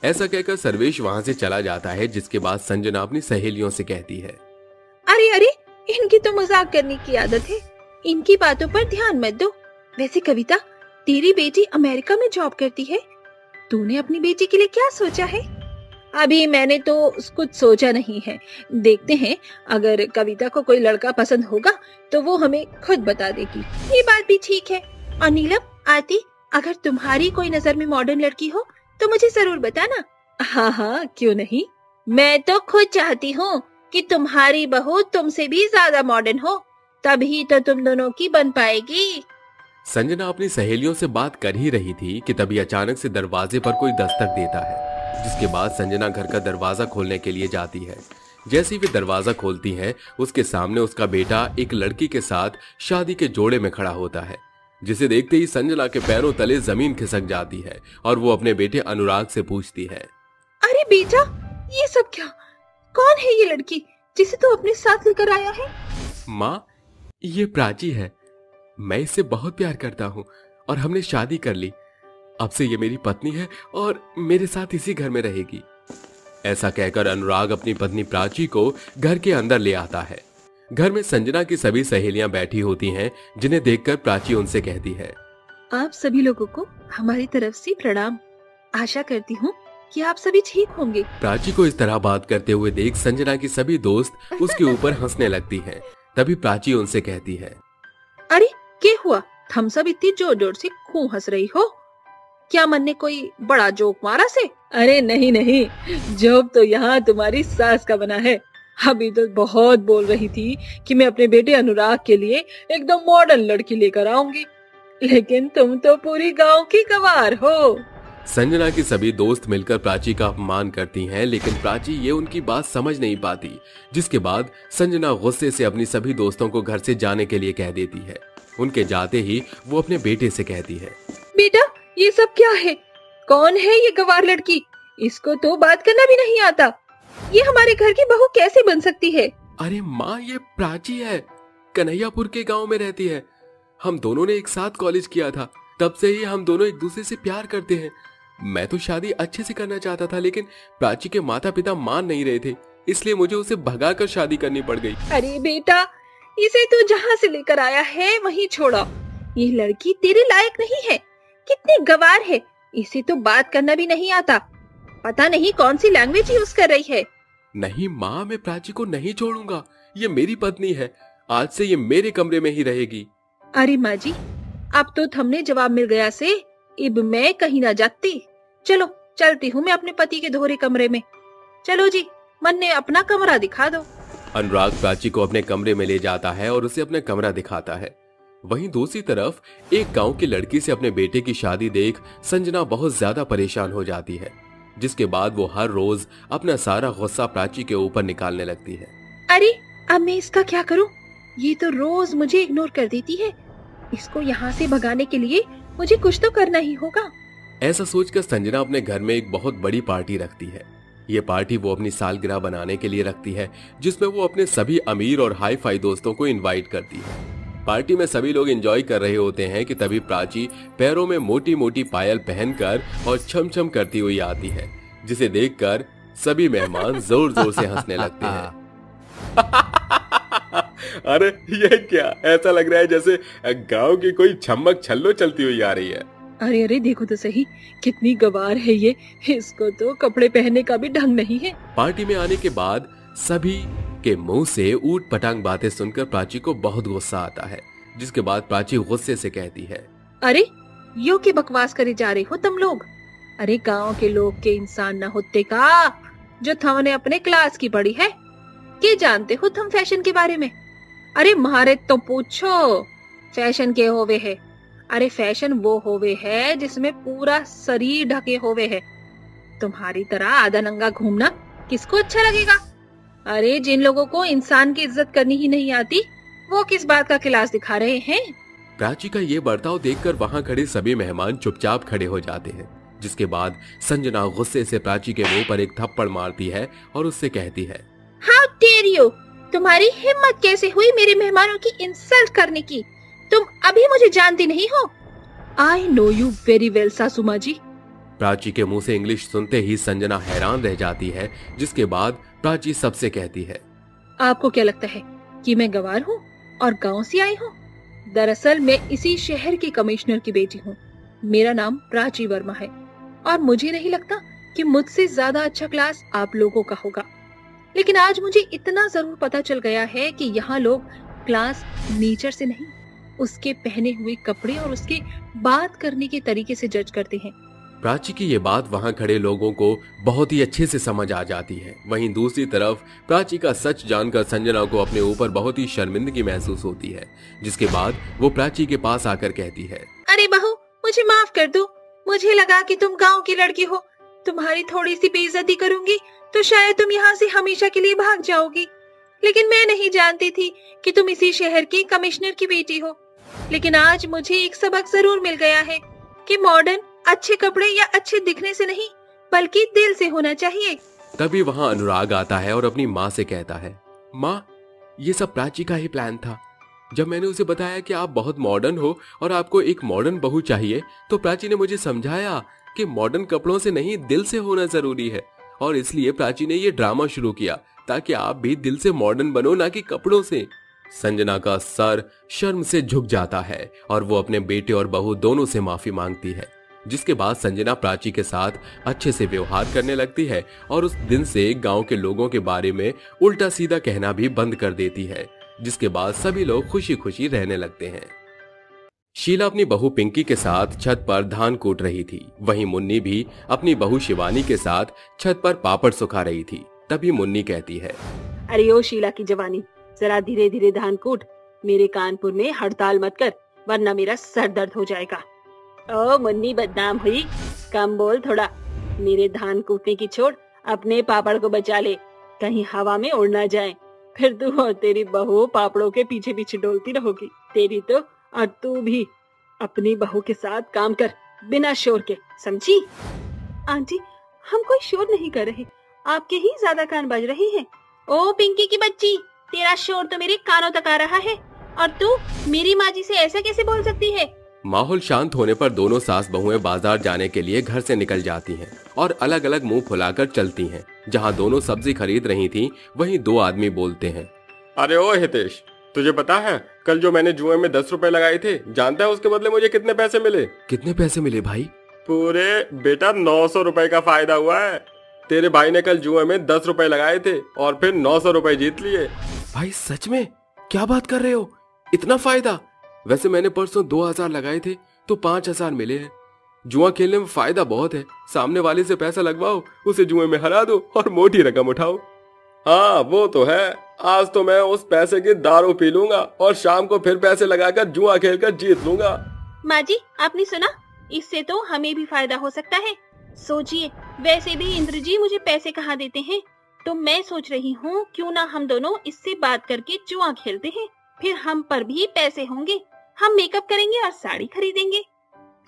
ऐसा कहकर सर्वेश वहाँ से चला जाता है, जिसके बाद संजना अपनी सहेलियों से कहती है, अरे अरे, इनकी तो मजाक करने की आदत है, इनकी बातों पर ध्यान मत दो। वैसे कविता, तेरी बेटी अमेरिका में जॉब करती है, तूने अपनी बेटी के लिए क्या सोचा है? अभी मैंने तो कुछ सोचा नहीं है, देखते हैं, अगर कविता को कोई लड़का पसंद होगा तो वो हमें खुद बता देगी। ये बात भी ठीक है। और नीलम, आरती, अगर तुम्हारी कोई नजर में मॉडर्न लड़की हो तो मुझे जरूर बताना। हाँ हाँ, क्यों नहीं, मैं तो खुद चाहती हूँ कि तुम्हारी बहू तुमसे भी ज्यादा मॉडर्न हो, तभी तो तुम दोनों की बन पाएगी। संजना अपनी सहेलियों से बात कर ही रही थी कि तभी अचानक से दरवाजे पर कोई दस्तक देता है, जिसके बाद संजना घर का दरवाजा खोलने के लिए जाती है। जैसे ही वे दरवाजा खोलती हैं, उसके सामने उसका बेटा एक लड़की के साथ शादी के जोड़े में खड़ा होता है, जिसे देखते ही संजना के पैरों तले जमीन खिसक जाती है और वो अपने बेटे अनुराग से पूछती है, अरे बेटा, ये सब क्या? कौन है ये लड़की जिसे तू अपने साथ लेकर आया है? माँ, ये प्राची है, मैं इससे बहुत प्यार करता हूँ और हमने शादी कर ली। अब से ये मेरी पत्नी है और मेरे साथ इसी घर में रहेगी। ऐसा कहकर अनुराग अपनी पत्नी प्राची को घर के अंदर ले आता है। घर में संजना की सभी सहेलियां बैठी होती हैं, जिन्हें देखकर प्राची उनसे कहती है, आप सभी लोगों को हमारी तरफ से प्रणाम। आशा करती हूँ कि आप सभी ठीक होंगे। प्राची को इस तरह बात करते हुए देख संजना की सभी दोस्त उसके ऊपर हंसने लगती हैं। तभी प्राची उनसे कहती है, अरे क्या हुआ, तुम सब इतनी जोर जोर से क्यों हंस रही हो? क्या मन ने कोई बड़ा जोक मारा से? अरे नहीं नहीं, जोक तो यहाँ तुम्हारी सास का बना है। अभी तो बहुत बोल रही थी कि मैं अपने बेटे अनुराग के लिए एकदम मॉडर्न लड़की लेकर आऊंगी, लेकिन तुम तो पूरी गांव की गंवार हो। संजना की सभी दोस्त मिलकर प्राची का अपमान करती हैं, लेकिन प्राची ये उनकी बात समझ नहीं पाती, जिसके बाद संजना गुस्से से अपनी सभी दोस्तों को घर से जाने के लिए कह देती है। उनके जाते ही वो अपने बेटे से कहती है, बेटा ये सब क्या है? कौन है ये गंवार लड़की? इसको तो बात करना भी नहीं आता। ये हमारे घर की बहू कैसे बन सकती है? अरे माँ, ये प्राची है, कन्हैयापुर के गांव में रहती है। हम दोनों ने एक साथ कॉलेज किया था, तब से ही हम दोनों एक दूसरे से प्यार करते हैं। मैं तो शादी अच्छे से करना चाहता था, लेकिन प्राची के माता पिता मान नहीं रहे थे, इसलिए मुझे उसे भगाकर शादी करनी पड़ गई। अरे बेटा, इसे तो जहाँ से लेकर आया है वहीं छोड़ो। ये लड़की तेरे लायक नहीं है। कितनी गंवार है, इसे तो बात करना भी नहीं आता। पता नहीं कौन सी लैंग्वेज यूज कर रही है। नहीं माँ, मैं प्राची को नहीं छोड़ूंगा। ये मेरी पत्नी है, आज से ये मेरे कमरे में ही रहेगी। अरे माँ जी, अब तो हमने जवाब मिल गया से, अब मैं कहीं ना जाती। चलो चलती हूँ मैं अपने पति के दोहरे कमरे में। चलो जी, मन ने अपना कमरा दिखा दो। अनुराग प्राची को अपने कमरे में ले जाता है और उसे अपना कमरा दिखाता है। वहीं दूसरी तरफ एक गांव की लड़की से अपने बेटे की शादी देख संजना बहुत ज्यादा परेशान हो जाती है, जिसके बाद वो हर रोज अपना सारा गुस्सा प्राची के ऊपर निकालने लगती है। अरे अब मैं इसका क्या करूं? ये तो रोज मुझे इग्नोर कर देती है। इसको यहाँ से भगाने के लिए मुझे कुछ तो करना ही होगा। ऐसा सोचकर संजना अपने घर में एक बहुत बड़ी पार्टी रखती है। ये पार्टी वो अपनी सालगिरह बनाने के लिए रखती है, जिसमें वो अपने सभी अमीर और हाई फाई दोस्तों को इनवाइट करती है। पार्टी में सभी लोग एंजॉय कर रहे होते हैं कि तभी प्राची पैरों में मोटी मोटी पायल पहनकर और छम छम करती हुई आती है, जिसे देखकर सभी मेहमान जोर जोर से हंसने लगते हैं। अरे ये क्या, ऐसा लग रहा है जैसे गांव की कोई छमक छल्लो चलती हुई आ रही है। अरे अरे देखो तो सही, कितनी गंवार है ये। इसको तो कपड़े पहनने का भी ढंग नहीं है। पार्टी में आने के बाद सभी के मुंह से ऊट पटांग बातें सुनकर प्राची को बहुत गुस्सा आता है, जिसके बाद प्राची गुस्से से कहती है, अरे यो की बकवास करे जा रहे हो तुम लोग? अरे गांव के लोग के इंसान न होते का, जो तुमने अपने क्लास की पढ़ी है। क्या जानते हो तुम फैशन के बारे में? अरे मारे तो पूछो, फैशन के होवे है? अरे फैशन वो होवे है जिसमें पूरा शरीर ढके होवे है। तुम्हारी तरह आधा नंगा घूमना किसको अच्छा लगेगा? अरे जिन लोगों को इंसान की इज्जत करनी ही नहीं आती, वो किस बात का क्लास दिखा रहे हैं? प्राची का ये बर्ताव देखकर वहाँ खड़े सभी मेहमान चुपचाप खड़े हो जाते हैं, जिसके बाद संजना गुस्से से प्राची के मुंह पर एक थप्पड़ मारती है और उससे कहती है, हाउ डेयर यू, तुम्हारी हिम्मत कैसे हुई मेरे मेहमानों की इंसल्ट करने की? तुम अभी मुझे जानती नहीं हो। I know you very well सासू माँ जी। प्राची के मुंह से इंग्लिश सुनते ही संजना हैरान रह जाती है, जिसके बाद प्राची सबसे कहती है, आपको क्या लगता है कि मैं गंवार हूँ और गांव से आई हूँ? दरअसल मैं इसी शहर की कमिश्नर की बेटी हूँ। मेरा नाम प्राची वर्मा है और मुझे नहीं लगता कि मुझसे ज्यादा अच्छा क्लास आप लोगों का होगा। लेकिन आज मुझे इतना जरूर पता चल गया है कि यहाँ लोग क्लास नेचर से नहीं, उसके पहने हुए कपड़े और उसके बात करने के तरीके से जज करते हैं। प्राची की ये बात वहाँ खड़े लोगों को बहुत ही अच्छे से समझ आ जाती है। वहीं दूसरी तरफ प्राची का सच जानकर संजना को अपने ऊपर बहुत ही शर्मिंदगी महसूस होती है, जिसके बाद वो प्राची के पास आकर कहती है, अरे बहू, मुझे माफ कर दो। मुझे लगा कि तुम गांव की लड़की हो, तुम्हारी थोड़ी सी बेइज्जती करूंगी तो शायद तुम यहाँ से हमेशा के लिए भाग जाओगी। लेकिन मैं नहीं जानती थी कि तुम इसी शहर की कमिश्नर की बेटी हो। लेकिन आज मुझे एक सबक जरूर मिल गया है कि मॉडर्न अच्छे कपड़े या अच्छे दिखने से नहीं, बल्कि दिल से होना चाहिए। तभी वहाँ अनुराग आता है और अपनी माँ से कहता है, माँ, ये सब प्राची का ही प्लान था। जब मैंने उसे बताया कि आप बहुत मॉडर्न हो और आपको एक मॉडर्न बहू चाहिए, तो प्राची ने मुझे समझाया कि मॉडर्न कपड़ों से नहीं, दिल से होना जरूरी है। और इसलिए प्राची ने ये ड्रामा शुरू किया ताकि आप भी दिल से मॉडर्न बनो, ना कि कपड़ों से। संजना का सर शर्म से झुक जाता है और वो अपने बेटे और बहू दोनों से माफी मांगती है, जिसके बाद संजना प्राची के साथ अच्छे से व्यवहार करने लगती है और उस दिन से गांव के लोगों के बारे में उल्टा सीधा कहना भी बंद कर देती है, जिसके बाद सभी लोग खुशी खुशी रहने लगते हैं। शीला अपनी बहू पिंकी के साथ छत पर धान कूट रही थी। वहीं मुन्नी भी अपनी बहू शिवानी के साथ छत पर पापड़ सुखा रही थी। तभी मुन्नी कहती है, अरे ओ शीला की जवानी, जरा धीरे धीरे धान कूट, मेरे कानपुर में हड़ताल मत कर, वरना मेरा सर दर्द हो जाएगा। ओ मुन्नी बदनाम हुई, कम बोल थोड़ा। मेरे धान कूटने की छोड़, अपने पापड़ को बचा ले, कहीं हवा में उड़ ना जाए। फिर तू और तेरी बहू पापड़ों के पीछे पीछे डोलती रहोगी। तेरी तो और तू भी अपनी बहू के साथ काम कर, बिना शोर के, समझी? आंटी, हम कोई शोर नहीं कर रहे, आपके ही ज्यादा कान बज रहे हैं। ओ पिंकी की बच्ची, तेरा शोर तो मेरे कानों तक आ रहा है, और तू मेरी माँ जी से ऐसा कैसे बोल सकती है? माहौल शांत होने पर दोनों सास बहुएं बाजार जाने के लिए घर से निकल जाती हैं और अलग अलग मुंह फुलाकर चलती हैं। जहां दोनों सब्जी खरीद रही थी, वहीं दो आदमी बोलते हैं, अरे ओ हितेश, तुझे पता है कल जो मैंने जुए में 10 रुपए लगाए थे, जानता है उसके बदले मुझे कितने पैसे मिले? कितने पैसे मिले भाई? पूरे बेटा 900 रुपए का फायदा हुआ है। तेरे भाई ने कल जुए में 10 रुपए लगाए थे और फिर 900 रुपए जीत लिए। भाई सच में? क्या बात कर रहे हो, इतना फायदा? वैसे मैंने परसों 2000 लगाए थे तो 5000 मिले हैं। जुआ खेलने में फायदा बहुत है, सामने वाले से पैसा लगवाओ, उसे जुए में हरा दो और मोटी रकम उठाओ। हाँ वो तो है, आज तो मैं उस पैसे की दारू पी लूंगा और शाम को फिर पैसे लगाकर जुआ खेलकर जीत लूंगा। माँ जी, आपने सुना? इससे तो हमें भी फायदा हो सकता है। सोचिए, वैसे भी इंद्र जी मुझे पैसे कहाँ देते हैं, तो मैं सोच रही हूँ क्यों ना हम दोनों इससे बात करके जुआ खेलते हैं, फिर हम पर भी पैसे होंगे, हम मेकअप करेंगे और साड़ी खरीदेंगे।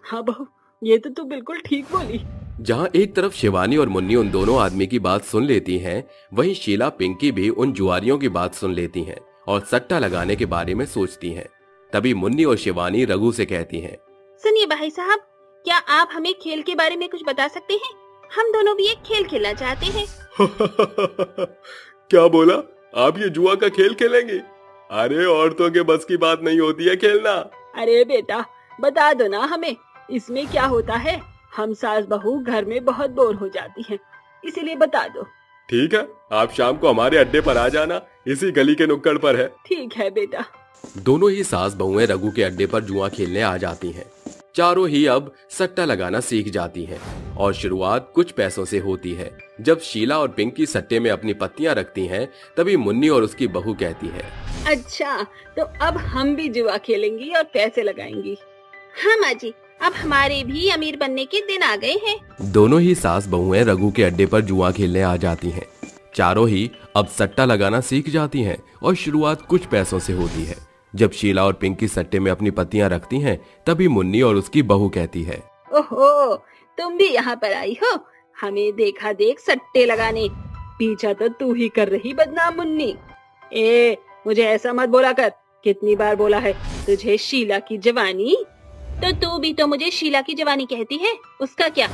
हाँ बहू, ये तो तू बिल्कुल ठीक बोली। जहां एक तरफ शिवानी और मुन्नी उन दोनों आदमी की बात सुन लेती हैं, वहीं शीला पिंकी भी उन जुआरियों की बात सुन लेती हैं और सट्टा लगाने के बारे में सोचती हैं। तभी मुन्नी और शिवानी रघु से कहती हैं, सुनिए भाई साहब, क्या आप हमें खेल के बारे में कुछ बता सकते हैं? हम दोनों भी एक खेल खेलना चाहते हैं। क्या बोला? आप ये जुआ का खेल खेलेंगे? अरे औरतों के बस की बात नहीं होती है खेलना। अरे बेटा, बता दो ना हमें, इसमें क्या होता है? हम सास बहू घर में बहुत बोर हो जाती हैं, इसीलिए बता दो। ठीक है, आप शाम को हमारे अड्डे पर आ जाना, इसी गली के नुक्कड़ पर है। ठीक है बेटा। दोनों ही सास बहुएं रघु के अड्डे पर जुआ खेलने आ जाती हैं। चारों ही अब सट्टा लगाना सीख जाती हैं और शुरुआत कुछ पैसों से होती है। जब शीला और पिंकी सट्टे में अपनी पत्तियां रखती हैं, तभी मुन्नी और उसकी बहू कहती है, अच्छा, तो अब हम भी जुआ खेलेंगी और पैसे लगाएंगी। हाँ माँ जी, अब हमारे भी अमीर बनने के दिन आ गए हैं। दोनों ही सास बहुएं रघु के अड्डे पर जुआ खेलने आ जाती हैं। चारों ही अब सट्टा लगाना सीख जाती हैं और शुरुआत कुछ पैसों से होती है। जब शीला और पिंकी सट्टे में अपनी पत्तियां रखती हैं, तभी मुन्नी और उसकी बहू कहती है, ओहो, तुम भी यहाँ पर आई हो, हमें देखा देख सट्टे लगाने। पीछा तो तू ही कर रही बदनाम मुन्नी। ए, मुझे ऐसा मत बोला कर, कितनी बार बोला है तुझे शीला की जवानी। तो तू भी तो मुझे शीला की जवानी कहती है, उसका क्या?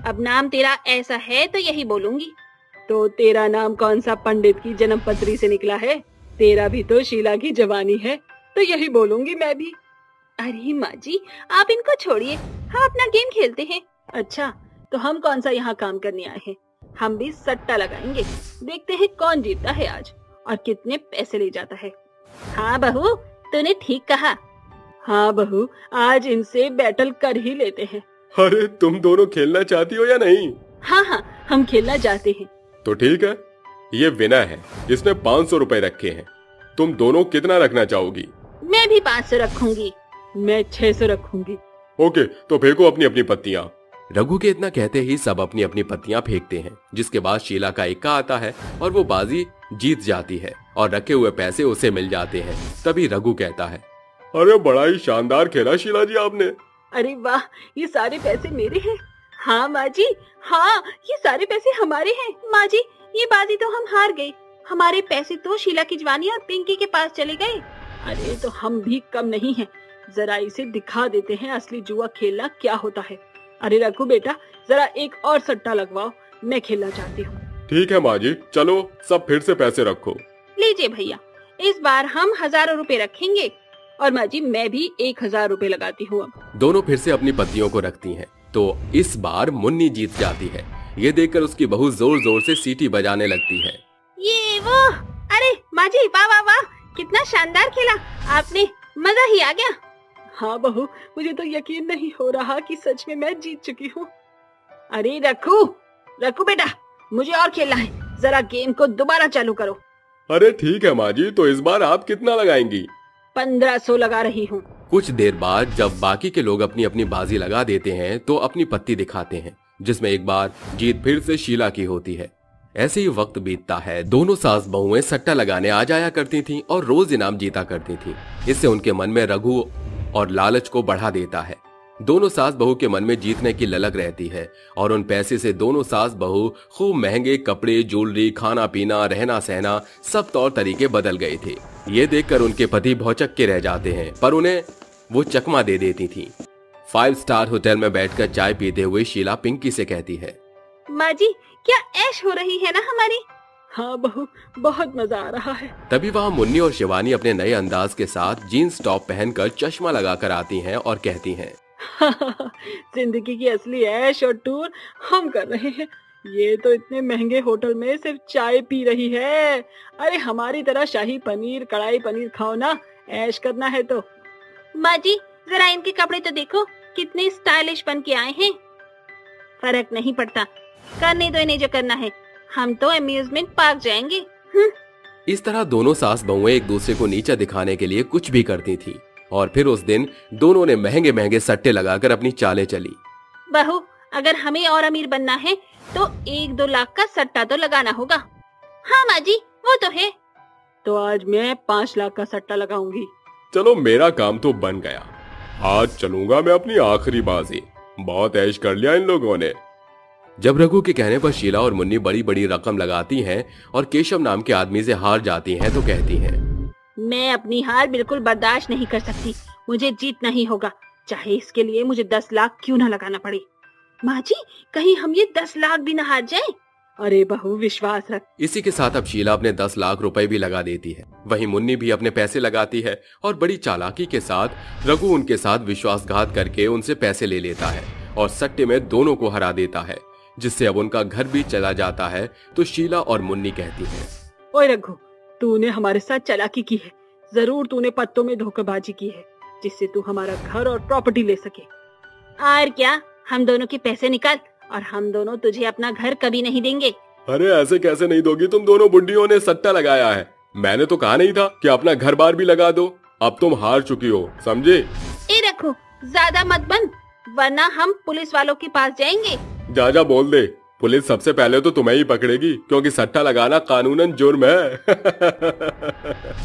अब नाम तेरा ऐसा है तो यही बोलूंगी। तो तेरा नाम कौन सा पंडित की जन्म पत्री से निकला है? तेरा भी तो शीला की जवानी है, तो यही बोलूंगी मैं भी। अरे माँ जी, आप इनको छोड़िए, हम अपना गेम खेलते हैं। अच्छा, तो हम कौन सा यहाँ काम करने आए हैं? हम भी सट्टा लगाएंगे, देखते हैं कौन जीतता है आज और कितने पैसे ले जाता है। हाँ बहू, तूने ठीक कहा। हाँ बहू, आज इनसे बैटल कर ही लेते हैं। अरे तुम दोनों खेलना चाहती हो या नहीं? हाँ हाँ, हम खेलना चाहते हैं। तो ठीक है, ये विनय है, इसने 500 रुपए रखे हैं। तुम दोनों कितना रखना चाहोगी? मैं भी 500 रखूंगी। मैं 600 रखूंगी। ओके, तो फेंको अपनी अपनी पत्तियां। रघु के इतना कहते ही सब अपनी अपनी पत्तियां फेंकते हैं, जिसके बाद शीला का इक्का आता है और वो बाजी जीत जाती है और रखे हुए पैसे उसे मिल जाते हैं। तभी रघु कहता है, अरे बड़ा ही शानदार खेला शीला जी आपने। अरे वाह, ये सारे पैसे मेरे हैं। हाँ माँ जी, हाँ, ये सारे पैसे हमारे हैं। माँ जी, ये बाजी तो हम हार गए, हमारे पैसे तो शीला की जवानी और पिंकी के पास चले गए। अरे तो हम भी कम नहीं हैं, जरा इसे दिखा देते हैं असली जुआ खेलना क्या होता है। अरे रघु बेटा, जरा एक और सट्टा लगवाओ, मैं खेलना चाहती हूँ। ठीक है माँ जी, चलो सब फिर से पैसे रखो। लीजिए भैया, इस बार हम 1000 रुपए रखेंगे। और माँ जी, मैं भी 1000 रुपए लगाती हूँ। अब दोनों फिर से अपनी पत्तियों को रखती हैं। तो इस बार मुन्नी जीत जाती है। ये देखकर उसकी बहू जोर जोर से सीटी बजाने लगती है। ये वो, अरे माँ जी, वाह वाह वाह, कितना शानदार खेला आपने, मजा ही आ गया। हाँ बहू, मुझे तो यकीन नहीं हो रहा कि सच में मैं जीत चुकी हूँ। अरे रघु बेटा, मुझे और खेलना है, जरा गेम को दोबारा चालू करो। अरे ठीक है माँ जी, तो इस बार आप कितना लगाएंगी? 1500 लगा रही हूँ। कुछ देर बाद जब बाकी के लोग अपनी अपनी बाजी लगा देते हैं तो अपनी पत्ती दिखाते हैं, जिसमें एक बार जीत फिर से शीला की होती है। ऐसे ही वक्त बीतता है। दोनों सास बहुएं सट्टा लगाने आ जाया करती थीं और रोज इनाम जीता करती थीं। इससे उनके मन में रघु और लालच को बढ़ा देता है। दोनों सास बहू के मन में जीतने की ललक रहती है और उन पैसे से दोनों सास बहू खूब महंगे कपड़े, ज्वेलरी, खाना पीना, रहना सहना सब तौर तरीके बदल गए थे। ये देखकर उनके पति भौचक के रह जाते हैं, पर उन्हें वो चकमा दे देती थी। 5 स्टार होटल में बैठकर चाय पीते हुए शीला पिंकी से कहती है, माँ जी, क्या ऐश हो रही है ना हमारी? हाँ बहू, बहुत मजा आ रहा है। तभी वहाँ मुन्नी और शिवानी अपने नए अंदाज के साथ जीन्स टॉप पहनकर चश्मा लगाकर आती हैं और कहती हैं, जिंदगी की असली ऐश और टूर हम कर रहे हैं। ये तो इतने महंगे होटल में सिर्फ चाय पी रही है। अरे हमारी तरह शाही पनीर, कढ़ाई पनीर खाओ ना, ऐश करना है तो। माँ जी, जरा इनके कपड़े तो देखो, कितने स्टाइलिश बन के आए हैं। फर्क नहीं पड़ता, करने दो इन्हें जो करना है, हम तो अम्यूजमेंट पार्क जाएंगे। इस तरह दोनों सास बहुएं एक दूसरे को नीचा दिखाने के लिए कुछ भी करती थी। और फिर उस दिन दोनों ने महंगे महंगे सट्टे लगाकर अपनी चालें चली। बहू, अगर हमें और अमीर बनना है तो 1-2 लाख का सट्टा तो लगाना होगा। हाँ माँ जी, वो तो है। तो आज मैं 5 लाख का सट्टा लगाऊंगी। चलो मेरा काम तो बन गया। आज चलूंगा मैं अपनी आखिरी बाजी। बहुत ऐश कर लिया इन लोगों ने। जब रघु के कहने पर शीला और मुन्नी बड़ी बड़ी रकम लगाती हैं और केशव नाम के आदमी से हार जाती हैं तो कहती हैं, मैं अपनी हार बिल्कुल बर्दाश्त नहीं कर सकती। मुझे जीतना ही होगा, चाहे इसके लिए मुझे 10 लाख क्यों ना लगाना पड़े। माँ जी, कहीं हम ये 10 लाख भी न हार जाएं। अरे बहू, विश्वास रख। इसी के साथ अब शीला अपने 10 लाख रुपए भी लगा देती है। वहीं मुन्नी भी अपने पैसे लगाती है और बड़ी चालाकी के साथ रघु उनके साथ विश्वासघात करके उनसे पैसे ले लेता है और सट्टे में दोनों को हरा देता है, जिससे अब उनका घर भी चला जाता है। तो शीला और मुन्नी कहती है, ओए रघु, तूने हमारे साथ चालाकी की है। जरूर तूने पत्तों में धोखेबाजी की है, जिससे तू हमारा घर और प्रॉपर्टी ले सके। और क्या, हम दोनों के पैसे निकाल और हम दोनों तुझे अपना घर कभी नहीं देंगे। अरे ऐसे कैसे नहीं दोगी? तुम दोनों बुड्ढियों ने सट्टा लगाया है। मैंने तो कहा नहीं था कि अपना घर बार भी लगा दो। अब तुम हार चुकी हो, समझे? ए रखो, ज्यादा मत बन, वरना हम पुलिस वालों के पास जाएंगे। जा बोल दे, पुलिस सबसे पहले तो तुम्हें ही पकड़ेगी, क्योंकि सट्टा लगाना कानूनन जुर्म है।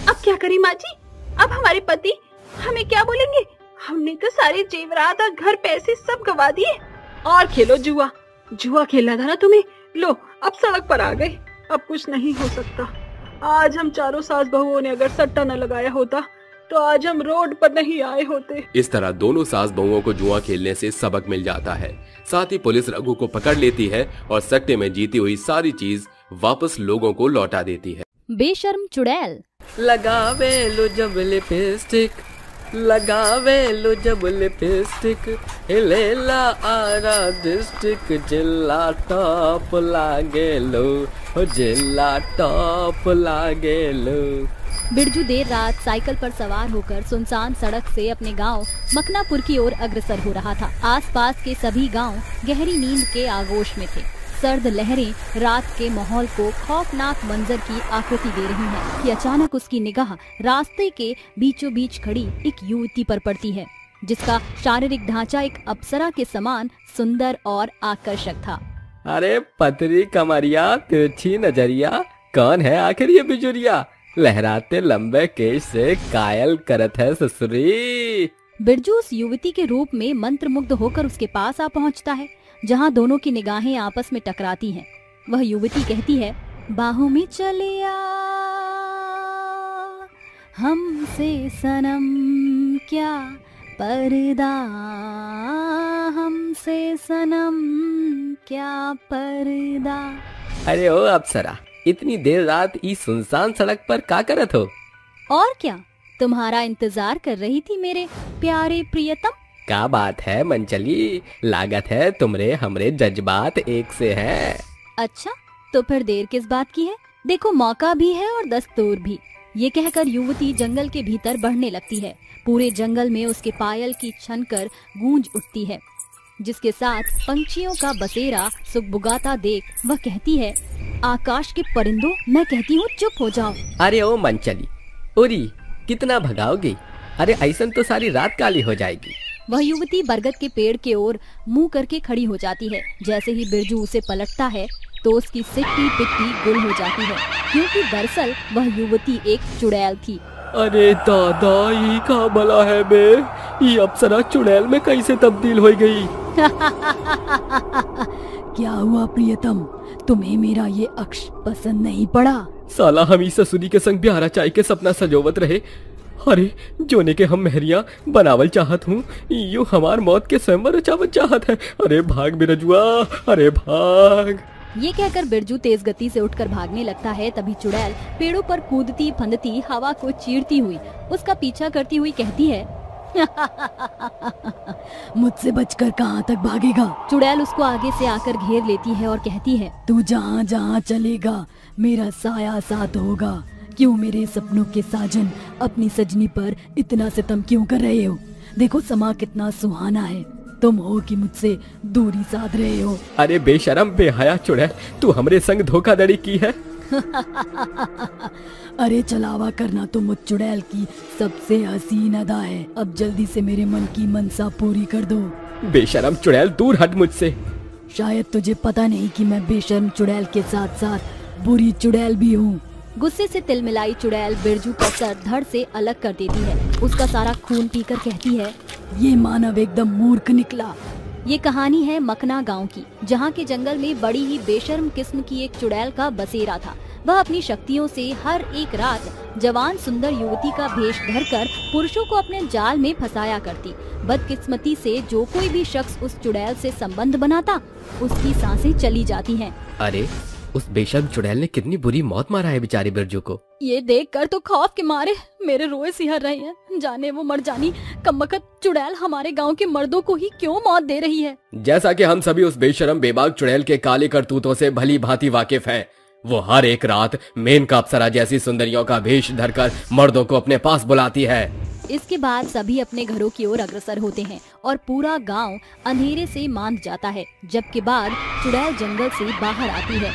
अब क्या करें माँ जी? अब हमारे पति हमें क्या बोलेंगे? हमने तो सारे जेवरात और घर पैसे सब गवा दिए। और खेलो जुआ। जुआ खेलना था ना तुम्हें, लो अब सड़क पर आ गए। अब कुछ नहीं हो सकता। आज हम चारों सास बहुओं ने अगर सट्टा न लगाया होता तो आज हम रोड पर नहीं आए होते। इस तरह दोनों सास बहुओं को जुआ खेलने से सबक मिल जाता है। साथ ही पुलिस रघु को पकड़ लेती है और सट्टे में जीती हुई सारी चीज वापस लोगों को लौटा देती है। बेशर्म चुड़ैल। लगावे लो जब लिपस्टिक, लगावे लो जब लिपस्टिक, हिलेला आरा डिस्ट्रिक्ट, जिला टॉप लागे लो, जिला टॉप लागे लो। बिरजू देर रात साइकिल पर सवार होकर सुनसान सड़क से अपने गांव मखनापुर की ओर अग्रसर हो रहा था। आसपास के सभी गांव गहरी नींद के आगोश में थे। सर्द लहरें रात के माहौल को खौफनाक मंजर की आकृति दे रही हैं कि अचानक उसकी निगाह रास्ते के बीचों बीच खड़ी एक युवती पर पड़ती है, जिसका शारीरिक ढांचा एक अप्सरा के समान सुंदर और आकर्षक था। अरे पतरी कमरिया, तिरछी नजरिया, कौन है आखिर ये बिजुरिया? लहराते लंबे केश से कायल करत है ससुरी। बिरजू उस युवती के रूप में मंत्रमुग्ध होकर उसके पास आ पहुंचता है, जहां दोनों की निगाहें आपस में टकराती हैं। वह युवती कहती है, बाहों में चलिया, हमसे सनम क्या पर्दा, हमसे सनम क्या पर्दा। अरे ओ अप्सरा, इतनी देर रात इस सुनसान सड़क पर का करत हो? और क्या, तुम्हारा इंतजार कर रही थी मेरे प्यारे प्रियतम। क्या बात है मंचली, लागत है तुमरे हमरे जज्बात एक से हैं। अच्छा, तो फिर देर किस बात की है? देखो, मौका भी है और दस्तूर भी। ये कहकर युवती जंगल के भीतर बढ़ने लगती है। पूरे जंगल में उसके पायल की छनकर गूंज उठती है, जिसके साथ पंछियों का बसेरा सुगबुगाता देख वह कहती है, आकाश के परिंदों, मैं कहती हूँ चुप हो जाओ। अरे ओ मंचली, उरी कितना भगाओगी? अरे ऐसन तो सारी रात काली हो जाएगी। वह युवती बरगद के पेड़ के ओर मुंह करके खड़ी हो जाती है। जैसे ही बिरजू उसे पलटता है तो उसकी सिट्टी पिट्टी गुल हो जाती है, क्योंकि दरअसल वह युवती एक चुड़ैल थी। अरे दादा, ये का भला है बे? ये अप्सरा चुड़ैल में कैसे तब्दील हो गई? क्या हुआ प्रियतम, तुम्हें मेरा ये अक्ष पसंद नहीं पड़ा? साला हम इस ससुरी के संग ब्याहरा चाय के सपना सजोवत रहे। अरे जोने के हम मेहरिया बनावल चाहत हूँ, यू हमार मौत के स्वयंवर रचावत चाहत है। अरे भाग बिरजुआ, अरे भाग। ये कहकर बिरजू तेज गति से उठकर भागने लगता है। तभी चुड़ैल पेड़ों पर कूदती फंदती हवा को चीरती हुई उसका पीछा करती हुई कहती है, मुझसे बचकर कहाँ तक भागेगा? चुड़ैल उसको आगे से आकर घेर लेती है और कहती है, तू जहाँ जहाँ चलेगा मेरा साया साथ होगा। क्यों मेरे सपनों के साजन अपनी सजनी पर इतना सितम क्यों कर रहे हो? देखो समा कितना सुहाना है, तुम हो कि मुझसे दूरी साध रहे हो। अरे बेशरम बेहया चुड़ैल, तू हमरे संग धोखाधड़ी की है। अरे चलावा करना तो मुझ चुड़ैल की सबसे हसीन अदा है। अब जल्दी से मेरे मन की मनसा पूरी कर दो। बेशरम चुड़ैल, दूर हट मुझसे। शायद तुझे पता नहीं कि मैं बेशर्म चुड़ैल के साथ साथ बुरी चुड़ैल भी हूँ। गुस्से से तिलमिलाई चुड़ैल बिरजू का सर धड़ से अलग कर देती है। उसका सारा खून पीकर कहती है, ये मानव एकदम मूर्ख निकला। ये कहानी है मकना गांव की, जहां के जंगल में बड़ी ही बेशर्म किस्म की एक चुड़ैल का बसेरा था। वह अपनी शक्तियों से हर एक रात जवान सुंदर युवती का भेष धरकर पुरुषों को अपने जाल में फंसाया करती। बदकिस्मती से जो कोई भी शख्स उस चुड़ैल से संबंध बनाता, उसकी सांसें चली जाती हैं। अरे उस बेशर्म चुड़ैल ने कितनी बुरी मौत मारा है बेचारी बिरजू को। ये देखकर तो खौफ के मारे मेरे रोए सिहर रहे हैं। जाने वो मर जानी कमबख्त चुड़ैल हमारे गांव के मर्दों को ही क्यों मौत दे रही है। जैसा कि हम सभी उस बेशर्म बेबाक चुड़ैल के काले करतूतों से भली भांति वाकिफ हैं। वो हर एक रात मेनका अप्सरा जैसी सुंदरियों का भेष धरकर मर्दों को अपने पास बुलाती है। इसके बाद सभी अपने घरों की ओर अग्रसर होते हैं और पूरा गांव अंधेरे से मांद जाता है। जबकि बाद चुड़ैल जंगल से बाहर आती है।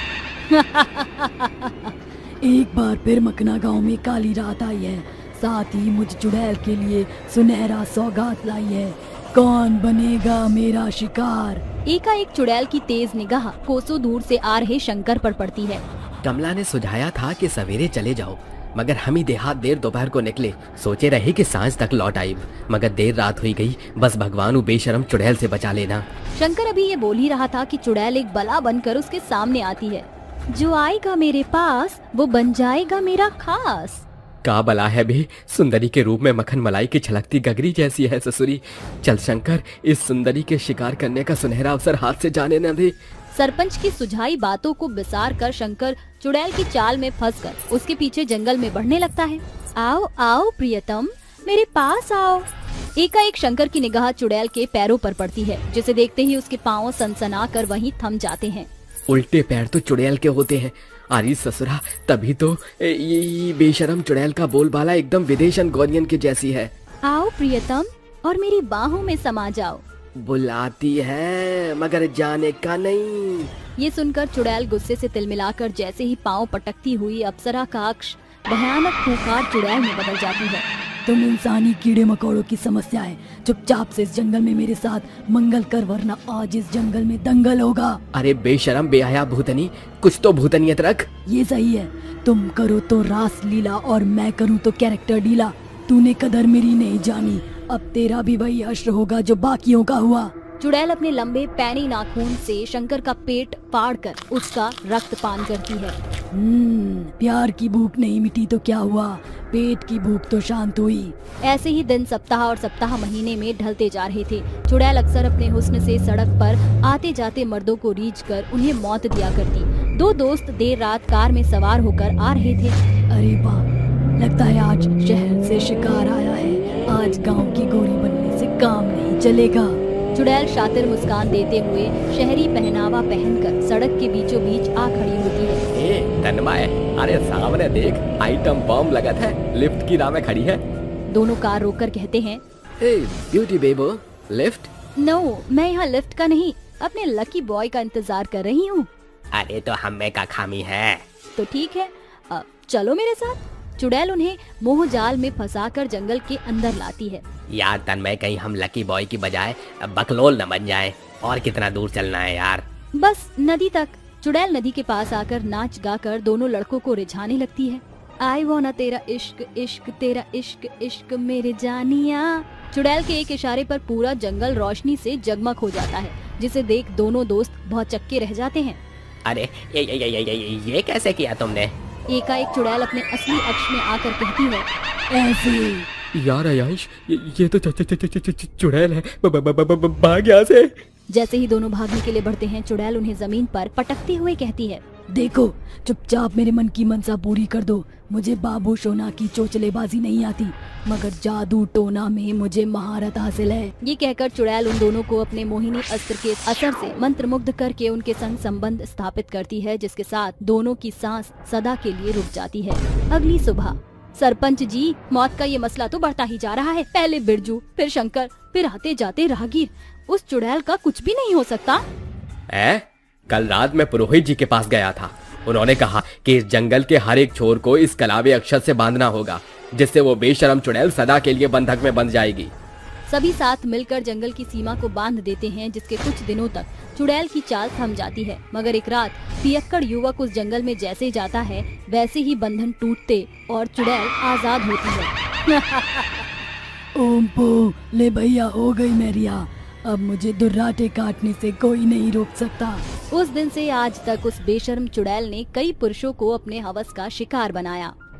एक बार फिर मकना गांव में काली रात आई है, साथ ही मुझ चुड़ैल के लिए सुनहरा सौगात लाई है। कौन बनेगा मेरा शिकार? एकाएक चुड़ैल की तेज निगाह कोसों दूर से आ रहे शंकर पर पड़ती है। कमला ने सुझाया था कि सवेरे चले जाओ, मगर हम ही देहात देर दोपहर को निकले। सोचे रहे कि सांझ तक लौट आए, मगर देर रात हुई गई। बस भगवान बेशरम चुड़ैल से बचा लेना। शंकर अभी ये बोल ही रहा था कि चुड़ैल एक बला बनकर उसके सामने आती है। जो आएगा मेरे पास वो बन जाएगा मेरा खास। का बला है भी, सुंदरी के रूप में मक्खन मलाई की छलकती गगरी जैसी है ससुरी। चल शंकर, इस सुंदरी के शिकार करने का सुनहरा अवसर हाथ से जाने न दे। सरपंच की सुझाई बातों को बिसार कर शंकर चुड़ैल की चाल में फंसकर उसके पीछे जंगल में बढ़ने लगता है। आओ आओ प्रियतम, मेरे पास आओ। एकाएक शंकर की निगाह चुड़ैल के पैरों पर पड़ती है, जिसे देखते ही उसके पांव सनसना कर वहीं थम जाते हैं। उल्टे पैर तो चुड़ैल के होते हैं। अरे ससुरा, तभी तो ये बेशरम चुड़ैल का बोलबाला एकदम विदेशन गौरियन के जैसी है। आओ प्रियतम और मेरी बाहों में समा जाओ। बुलाती है मगर जाने का नहीं। ये सुनकर चुड़ैल गुस्से से तिलमिलाकर जैसे ही पांव पटकती हुई अप्सरा का अक्ष भयानक खूंखार चुड़ैल में बदल जाती है। तुम इंसानी कीड़े मकोड़ों की समस्या है। चुपचाप से इस जंगल में मेरे साथ मंगल कर, वरना आज इस जंगल में दंगल होगा। अरे बेशरम बेहया भूतनी, कुछ तो भूतनियत रख। ये सही है, तुम करो तो रास लीला और मैं करूँ तो कैरेक्टर ढीला। तूने कदर मेरी नहीं जानी, अब तेरा भी वही हश्र होगा जो बाकियों का हुआ। चुड़ैल अपने लंबे पैनी नाखून से शंकर का पेट फाड़कर उसका रक्त पान करती है। प्यार की भूख नहीं मिटी तो क्या हुआ, पेट की भूख तो शांत हुई। ऐसे ही दिन सप्ताह और सप्ताह महीने में ढलते जा रहे थे। चुड़ैल अक्सर अपने हुस्न से सड़क पर आते जाते मर्दों को रीझ कर उन्हें मौत दिया करती। दो दोस्त देर रात कार में सवार होकर आ रहे थे। अरे वाह, लगता है आज शहर से शिकार आया है। आज गांव की गोरी बनने से काम नहीं चलेगा। चुड़ैल शातिर मुस्कान देते हुए शहरी पहनावा पहनकर सड़क के बीचों बीच आ खड़ी होती है। तन्मय, अरे सामने देख, आइटम बम लगत है, लिफ्ट की राह में खड़ी है। दोनों कार रोककर कहते हैं, ब्यूटी बेबो, लिफ्ट? नो, मैं यहाँ लिफ्ट का नहीं, अपने लकी बॉय का इंतजार कर रही हूँ। अरे तो हमें का खामी है। तो ठीक है, चलो मेरे साथ। चुड़ैल उन्हें मोह जाल में फंसाकर जंगल के अंदर लाती है। यार तन्मय, कहीं हम लकी बॉय की बजाय बकलोल न बन जाए। और कितना दूर चलना है यार? बस नदी तक। चुड़ैल नदी के पास आकर नाच गाकर दोनों लड़कों को रिझाने लगती है। आई वाना तेरा इश्क इश्क तेरा इश्क इश्क मेरे जानिया। चुड़ैल के एक इशारे पर पूरा जंगल रोशनी से जगमग हो जाता है, जिसे देख दोनों दोस्त बहुत चक्के रह जाते हैं। अरे ये कैसे किया तुमने? एकाएक चुड़ैल अपने असली अक्ष में आकर कहती है, ऐसे। यार आयांश, ये तो चुड़ैल है, भाग यहाँ से। जैसे ही दोनों भागने के लिए बढ़ते हैं, चुड़ैल उन्हें जमीन पर पटकते हुए कहती है, देखो, चुपचाप मेरे मन की मनसा पूरी कर दो। मुझे बाबू सोना की चोचलेबाजी नहीं आती, मगर जादू टोना में मुझे महारत हासिल है। ये कहकर चुड़ैल उन दोनों को अपने मोहिनी अस्त्र के असर से मंत्रमुग्ध करके उनके संग संबंध स्थापित करती है, जिसके साथ दोनों की सांस सदा के लिए रुक जाती है। अगली सुबह, सरपंच जी, मौत का ये मसला तो बढ़ता ही जा रहा है। पहले बिरजू, फिर शंकर, फिर आते जाते राहगीर। उस चुड़ैल का कुछ भी नहीं हो सकता। कल रात मैं पुरोहित जी के पास गया था। उन्होंने कहा कि इस जंगल के हर एक छोर को इस कलावे अक्षत से बांधना होगा, जिससे वो बेशरम चुड़ैल सदा के लिए बंधक में बंध जाएगी। सभी साथ मिलकर जंगल की सीमा को बांध देते हैं, जिसके कुछ दिनों तक चुड़ैल की चाल थम जाती है। मगर एक रात पियक्कड़ युवक उस जंगल में जैसे जाता है, वैसे ही बंधन टूटते और चुड़ैल आजाद होती है। ओम पो, ले भैया, हो गई मेरिया। अब मुझे दुर्राटे काटने से कोई नहीं रोक सकता। उस दिन से आज तक उस बेशर्म चुड़ैल ने कई पुरुषों को अपने हवस का शिकार बनाया।